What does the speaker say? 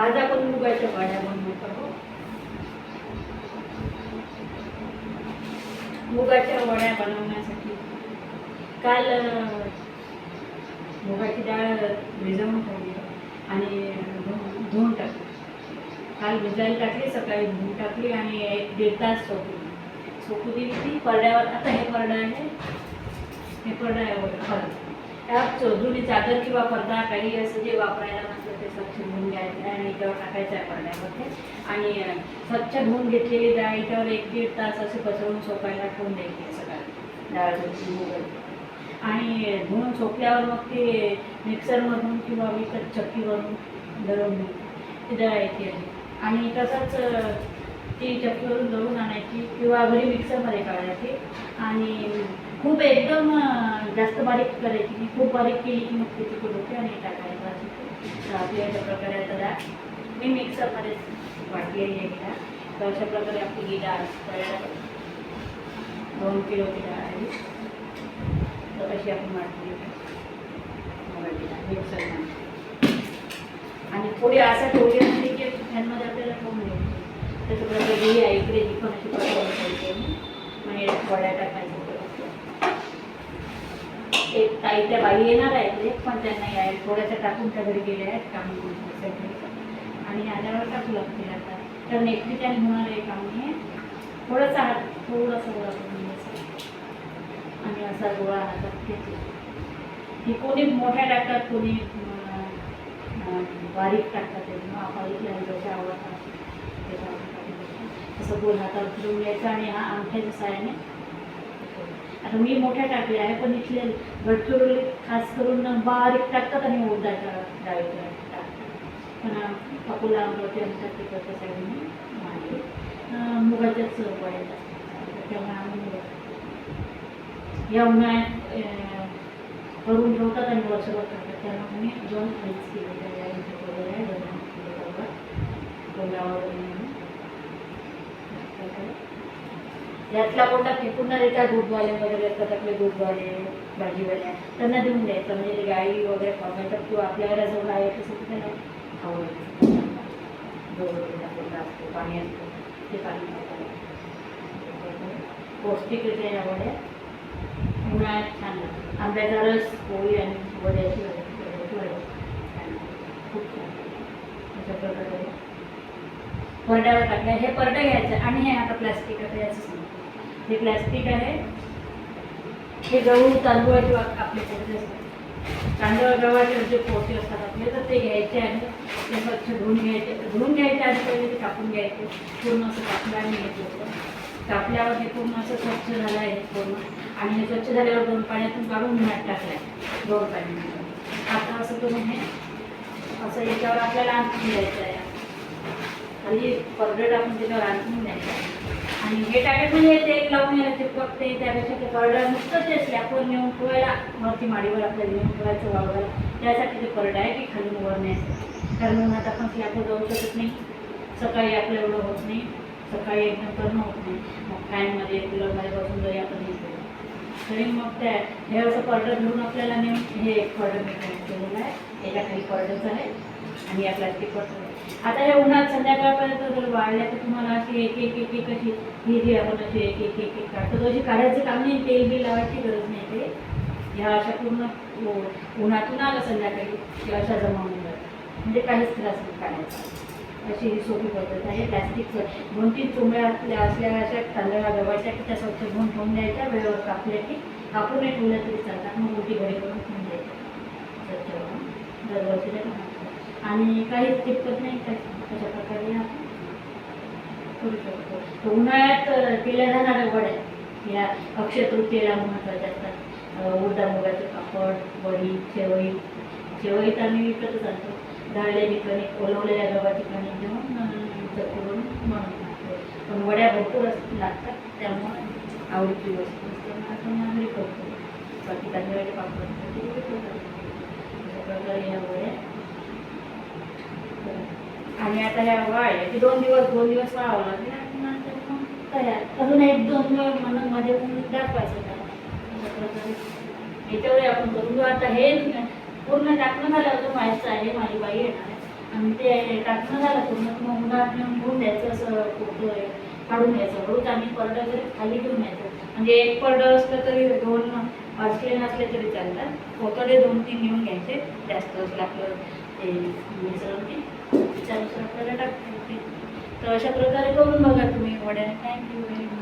आज आपण मुगाच्या वड्या बनवत आहोत. मुगाच्या वड्या बनवण्यासाठी काल मुगाची डाळ भिजवून ठेवली आणि धुवून टाकली. काल भिजायला टाकली, सकाळी धुवून टाकली आणि 1-1.5 तास सोकू दिली ती परड्यावर. आता हे परडं आहे, हे परडं आहे. त्यात जुनी चादर किंवा पडदा काही असं जे वापरायला नसलं ते स्वच्छ धुवून घ्यायचं आणि याच्यावर टाकायचं आहे परड्यामध्ये. आणि स्वच्छ धुवून घेतलेली डाळ याच्यावर 1-1.5 तास असे पसरवून सोकायला ठेवून द्यायची सकाळी डाळ धुतली मुगाची. आणि धुवून सोकल्यावर मग ते मिक्सरमधून किंवा विकत चक्कीवरून दळून घ्यायची ती दळायची आहे. आणि तसंच ती चक्कीवरून दळून आणायची किंवा घरी मिक्सरमध्ये काढायची. आणि खूप एकदम जास्त बारीक करायची की खूप बारीक केली की मग त्याची कुडोके आणि टाकायचं असं. आपल्या अशा प्रकारे आता डाळ मी मिक्सरमध्ये वाटलेली आहे डाळ. तर अशा प्रकारे आपली ही डाळ तयार 2 किलोची डाळ आहे. तर अशी आपण वाटली मिक्सरमध्ये आणि थोडी असं ठेवली असते की फॅनमध्ये आपल्याला ठेवून द्यायची. त्याच्या प्रकारे ही आहे इकडे जी पण अशी पसरवून ठेवते आणि वड्या टाकायचं. एक ताई त्या बाई येणार आहेत एक, पण त्यांना यायला थोड्याशा टाकून त्या घरी गेल्या आहेत काम आणि आल्यावर टाकू लागतील आता. कारण एकटी त्याने होणार आहे काम नाही. थोडासा हात थोडासा गोळा करून घ्यायचा आणि असा गोळा हातात घेते. ही कोणी मोठ्या टाकतात, कोणी बारीक टाकतात. आपल्याला जशा आवडतात असं गोल हातात फिरून घ्यायचं आणि हा अंगठ्याच्या साहाय्याने. आता मी मोठ्या टाकल्या आहे, पण इथले गडचिरोली खास करून बारीक टाकतात आणि उडदाच्या डाळीच्या टाकतात. पण अकोला अमरावती आमच्या तिकडच्या साईडने मागे मुगाच्याच वड्या टाकतात. त्यामुळे आम्ही या उन्हाळ्यात करून ठेवतात आणि वर्षभर टाकतात. त्यामुळे मी 2-2.5 किलो वगैरे आहे. 2 किलो गोंगावर यातला कोणता फेकून न देता दूधवाले वगैरे असतात आपले दूधवाले भाजीवाल्या त्यांना देऊन द्यायचं. म्हणजे ते गाई वगैरे खातात किंवा आपल्याला जवळ आहे तसं की त्याला खाऊ असतो पाणी असतं ते पाणी पौष्टिकरित्या या वड्या उन्हाळ्यात छान लागतात. आंब्याचा रस पोळी आणि वड्याची खूप छान अशा प्रकारे परड्यावर टाकल्या. हे परडं घ्यायचं आणि हे आता प्लॅस्टिक आता याचं सांगतो. हे प्लॅस्टिक आहे. हे गहू तांदूळाचे आपले पोते असतात. तांदूळ गव्हाचे जे पोते असतात आपले तर ते घ्यायचे आणि ते स्वच्छ धुवून घ्यायचे आणि पहिले ते कापून घ्यायचे. पूर्ण असं कापल्याने घेतलं होतं. कापल्यावर हे पूर्ण असं स्वच्छ झालं आहे पूर्ण. आणि हे स्वच्छ झाल्यावर 2 पाण्यातून काढून उन्हात टाकलं आहे 2 पाण्यातून. आता असं करून हे असं याच्यावर आपल्याला आणून द्यायचं आहे. आणि परडं टाकून त्याच्यावर आणून द्यायचं आणि हे टाकत म्हणजे तेल लावून यायला चिपकते. त्यापेक्षा ते परडं नुसतं ते स्लॅपवर नेऊन ठेवायला वरती माडीवर आपल्याला नेऊन ठेवायचं वाळवायला. त्यासाठी ते परडं आहे की खाली वर न्यायचं. कारण उन्हात आपण स्लॅपवर जाऊ शकत नाही. सकाळी आपलं एवढं होत नाही. सकाळी एकदम करणं होत नाही. मग फॅनमध्ये कूलरमध्ये बसून जरी आपण येतो तरी मग त्या हे असं परडं घेऊन आपल्याला नेऊन हे एक परडं मी केलेलं आहे. याच्या खाली परडंच आहे आणि या प्लास्टिकवर. आता हे उन्हात संध्याकाळपर्यंत जर वाढल्या तर तुम्हाला अशी एक अशी ही जी आपण अशी एक काढतो तशी काढायचं काम नाही. तेल बी लावायची गरज नाही. ते ह्या अशा पूर्ण उन्हातून आलं संध्याकाळी की अशा जमा होऊन जातात. म्हणजे काहीच त्रास नाही काढायचा. अशी ही सोपी पद्धत आहे. प्लॅस्टिकचं 2-3 चुंबड्या असल्या अशा तांदळा गव्हाच्या की त्या स्वच्छ धुवून ठेवून द्यायच्या. वेळेवर कापल्या की कापून नाही ठेवल्या तरी चालतात. मग मोठी घडी करून ठेवून द्यायच्या स्वच्छ दरवर्षीला. आणि काहीच चिपकत नाही. अशा प्रकारे आपण करू शकतो. उन्हाळ्यात केल्या जाणाऱ्या वड्या या अक्षय तृतीयेला महत्त्वाच्या असतात. उडदा मुगाचे पापड, वडी, शेवई तर आम्ही विकतच आणतो. दळलेली कणिक ओलवलेल्या गव्हाची कणिक घेऊन चकरून बनवतो. पण वड्या भरपूर लागतात त्यामुळे आवडीची वस्तू असते आपण आम्ही करतो. बाकी तांदळाचे पापड अशा प्रकारे या वड्या. आणि आता ह्या वाळल्या की 2 दिवस वाळावं लागेल आणि नंतर मग तयार. अजून 1-2 दिवस म्हणून मध्ये दाखवायचं त्याला. अशा प्रकारे याच्यावर आपण करून घेऊ. आता हे पूर्ण टाकणं झालं अजून व्हायचं आहे. माझी बाई येणार आहे आणि ते टाकणं झालं पूर्ण मग उन्हात नेऊन घेऊन द्यायचं, असं पोतं काढून घ्यायचं हळूच आणि परडं जरी खाली घेऊन यायचं. म्हणजे एक परडं असलं तरी 2 असले नसले तरी चालतात. पोतडे 2-3 घेऊन घ्यायचे, जास्त असलं आपलं ते मिसळून ते त्याच्यानुसार आपल्याला टाकता येते. तर अशा प्रकारे करून बघा तुम्ही वड्या. Thank you very much.